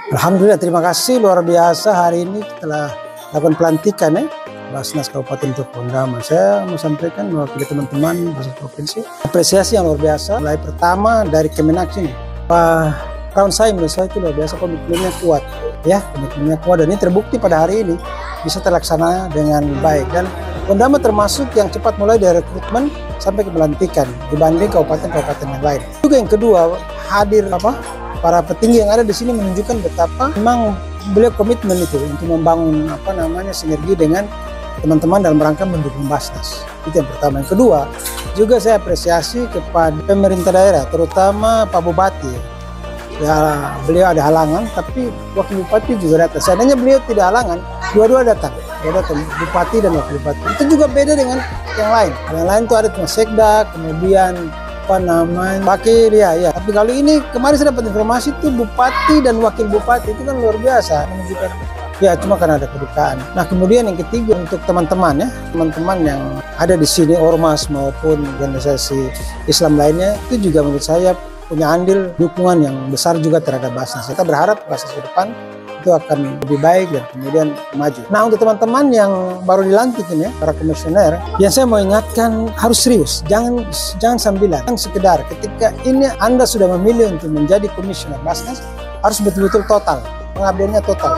Alhamdulillah, terima kasih luar biasa. Hari ini telah lakukan pelantikan Basnas Kabupaten Cokondama. Saya mau sampaikan mewakili teman-teman Basnas Provinsi apresiasi yang luar biasa. Mulai pertama dari Kemenak ini, Pak kawan saya menurut saya itu luar biasa, komitmennya kuat, komitmennya kuat, dan ini terbukti pada hari ini bisa terlaksana dengan baik. Dan Kondama termasuk yang cepat mulai dari rekrutmen sampai ke pelantikan dibanding kabupaten-kabupaten yang lain. Juga yang kedua, hadir para petinggi yang ada di sini menunjukkan betapa memang beliau komitmen itu untuk membangun sinergi dengan teman-teman dalam rangka mendukung Basnas. Itu yang pertama. Yang kedua, juga saya apresiasi kepada pemerintah daerah, terutama Pak Bupati. Ya, beliau ada halangan, tapi Wakil Bupati juga datang. Seandainya beliau tidak halangan, dua-dua datang. Bupati dan Wakil Bupati. Itu juga beda dengan yang lain. Yang lain itu ada cuma sekda, kemudian wakil ya. Tapi kali ini kemarin saya dapat informasi itu Bupati dan Wakil Bupati, itu kan luar biasa menunjukkan. Ya, cuma karena ada kedukaan. Nah, kemudian yang ketiga untuk teman-teman teman-teman yang ada di sini, ormas maupun organisasi Islam lainnya, itu juga menurut saya punya andil dukungan yang besar juga terhadap Basnas. Kita berharap Basnas ke depan itu akan lebih baik dan kemudian maju. Nah, untuk teman-teman yang baru dilantik ini, para komisioner, yang saya mau ingatkan harus serius, jangan sambilan, jangan sekedar. Ketika ini Anda sudah memilih untuk menjadi komisioner Basnas, harus betul-betul total, pengabdiannya total.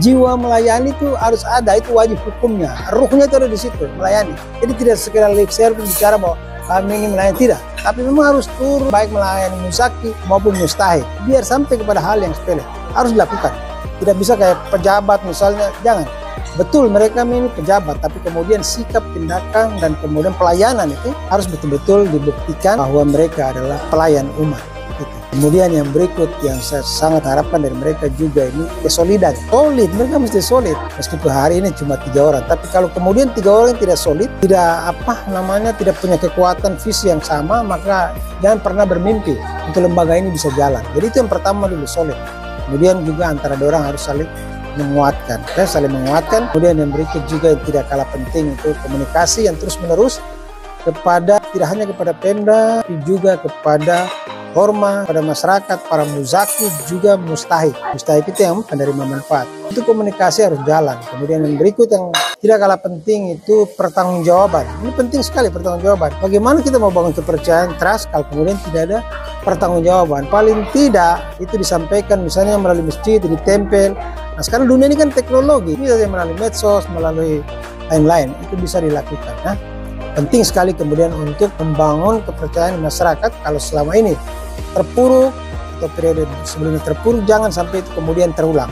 Jiwa melayani itu harus ada, itu wajib hukumnya, ruhnya itu ada di situ, melayani. Jadi tidak sekedar lip service bicara bahwa kami ini melayani, tidak. Tapi memang harus turun, baik melayani muzaki maupun mustahik, biar sampai kepada hal yang sepele, harus dilakukan. Tidak bisa kayak pejabat misalnya, jangan. Betul mereka ini pejabat, tapi kemudian sikap, tindakan, dan kemudian pelayanan itu harus betul-betul dibuktikan bahwa mereka adalah pelayan umat. Gitu. Kemudian yang berikut yang saya sangat harapkan dari mereka juga ini kesolidan. Solid, mereka mesti solid. Meskipun hari ini cuma 3 orang, tapi kalau kemudian 3 orang tidak solid, tidak tidak punya kekuatan visi yang sama, maka jangan pernah bermimpi untuk lembaga ini bisa jalan. Jadi itu yang pertama dulu, solid. Kemudian juga antara orang harus saling menguatkan, saling menguatkan. Kemudian yang berikut juga yang tidak kalah penting itu komunikasi yang terus-menerus tidak hanya kepada Pemda, tapi juga kepada ormas, pada masyarakat, para muzaki, juga mustahik. Mustahik itu yang menerima manfaat. Itu komunikasi harus jalan. Kemudian yang berikut yang tidak kalah penting itu pertanggungjawaban. Ini penting sekali, pertanggungjawaban. Bagaimana kita mau bangun kepercayaan, trust, kalau kemudian tidak ada pertanggungjawaban. Paling tidak itu disampaikan misalnya melalui masjid, ditempel. Nah, sekarang dunia ini kan teknologi, bisa melalui medsos, melalui lain-lain, itu bisa dilakukan. Nah, penting sekali kemudian untuk membangun kepercayaan masyarakat. Kalau selama ini terpuruk atau periode sebelumnya terpuruk, jangan sampai itu kemudian terulang.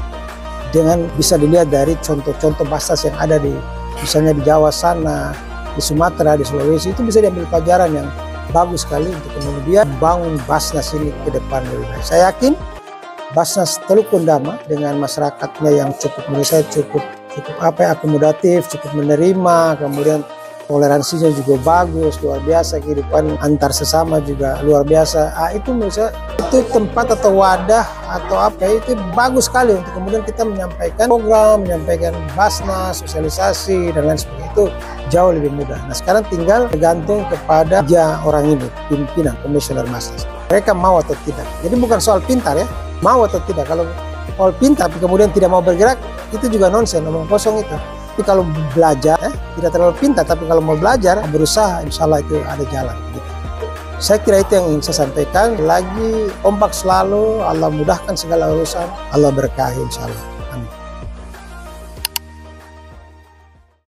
Dengan bisa dilihat dari contoh-contoh Basnas yang ada di misalnya di Jawa sana, di Sumatera, di Sulawesi, itu bisa diambil pelajaran yang bagus sekali untuk kemudian bangun Basnas ini ke depan lebih baik. Saya yakin Basnas Teluk Kondama dengan masyarakatnya yang menurut saya cukup akomodatif, cukup menerima, kemudian toleransinya juga bagus, luar biasa, kehidupan antar sesama juga luar biasa. Itu menurut saya itu tempat atau wadah atau itu bagus sekali untuk kemudian kita menyampaikan program, menyampaikan Basnas, sosialisasi dan lain sebagainya, itu jauh lebih mudah. Nah, sekarang tinggal tergantung kepada orang ini, pimpinan komisioner Basnas. Mereka mau atau tidak. Jadi bukan soal pintar mau atau tidak. Kalau soal pintar tapi kemudian tidak mau bergerak, itu juga nonsen, omong kosong itu. Tapi kalau belajar, tidak terlalu pintar, tapi kalau mau belajar, berusaha, insya Allah itu ada jalan. Gitu. Saya kira itu yang ingin saya sampaikan. Lagi kompak selalu, Allah mudahkan segala urusan, Allah berkahi insya Allah. Amin.